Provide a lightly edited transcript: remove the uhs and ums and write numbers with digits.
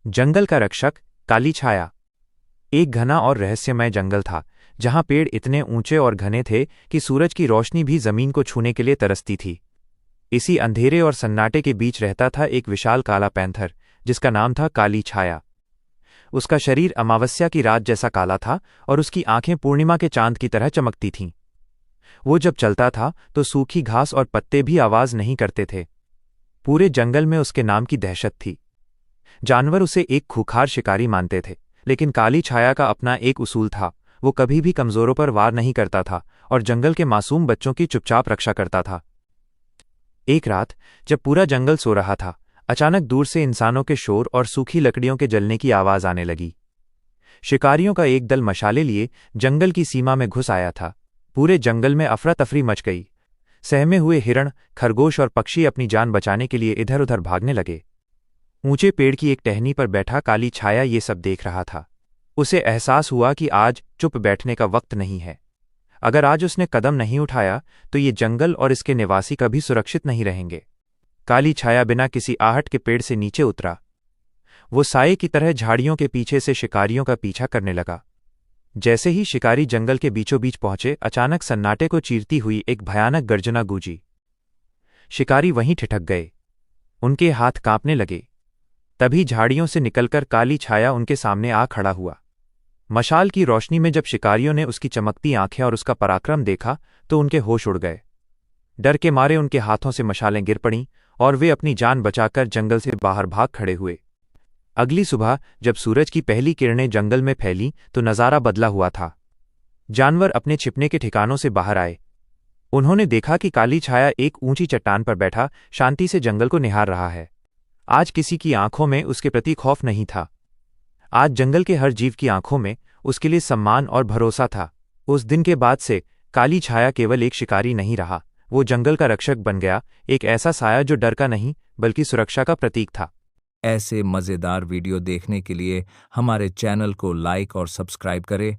जंगल का रक्षक, काली छाया। एक घना और रहस्यमय जंगल था, जहां पेड़ इतने ऊंचे और घने थे कि सूरज की रोशनी भी जमीन को छूने के लिए तरसती थी। इसी अंधेरे और सन्नाटे के बीच रहता था एक विशाल काला पैंथर, जिसका नाम था काली छाया। उसका शरीर अमावस्या की रात जैसा काला था और उसकी आंखें पूर्णिमा के चांद की तरह चमकती थीं। वो जब चलता था तो सूखी घास और पत्ते भी आवाज नहीं करते थे। पूरे जंगल में उसके नाम की दहशत थी। जानवर उसे एक खूंखार शिकारी मानते थे, लेकिन काली छाया का अपना एक उसूल था। वो कभी भी कमजोरों पर वार नहीं करता था और जंगल के मासूम बच्चों की चुपचाप रक्षा करता था। एक रात, जब पूरा जंगल सो रहा था, अचानक दूर से इंसानों के शोर और सूखी लकड़ियों के जलने की आवाज आने लगी। शिकारियों का एक दल मशाले लिए जंगल की सीमा में घुस आया था। पूरे जंगल में अफरा तफरी मच गई। सहमे हुए हिरण, खरगोश और पक्षी अपनी जान बचाने के लिए इधर उधर भागने लगे। ऊंचे पेड़ की एक टहनी पर बैठा काली छाया ये सब देख रहा था। उसे एहसास हुआ कि आज चुप बैठने का वक्त नहीं है। अगर आज उसने कदम नहीं उठाया तो ये जंगल और इसके निवासी कभी सुरक्षित नहीं रहेंगे। काली छाया बिना किसी आहट के पेड़ से नीचे उतरा। वो साये की तरह झाड़ियों के पीछे से शिकारियों का पीछा करने लगा। जैसे ही शिकारी जंगल के बीचों बीच पहुंचे, अचानक सन्नाटे को चीरती हुई एक भयानक गर्जना गूंजी। शिकारी वहीं ठिठक गए। उनके हाथ कांपने लगे। तभी झाड़ियों से निकलकर काली छाया उनके सामने आ खड़ा हुआ। मशाल की रोशनी में जब शिकारियों ने उसकी चमकती आंखें और उसका पराक्रम देखा तो उनके होश उड़ गए। डर के मारे उनके हाथों से मशालें गिर पड़ीं और वे अपनी जान बचाकर जंगल से बाहर भाग खड़े हुए। अगली सुबह जब सूरज की पहली किरणें जंगल में फैलीं तो नज़ारा बदला हुआ था। जानवर अपने छिपने के ठिकानों से बाहर आए। उन्होंने देखा कि काली छाया एक ऊंची चट्टान पर बैठा शांति से जंगल को निहार रहा है। आज किसी की आंखों में उसके प्रति खौफ नहीं था। आज जंगल के हर जीव की आंखों में उसके लिए सम्मान और भरोसा था। उस दिन के बाद से काली छाया केवल एक शिकारी नहीं रहा, वो जंगल का रक्षक बन गया, एक ऐसा साया जो डर का नहीं बल्कि सुरक्षा का प्रतीक था। ऐसे मज़ेदार वीडियो देखने के लिए हमारे चैनल को लाइक और सब्सक्राइब करें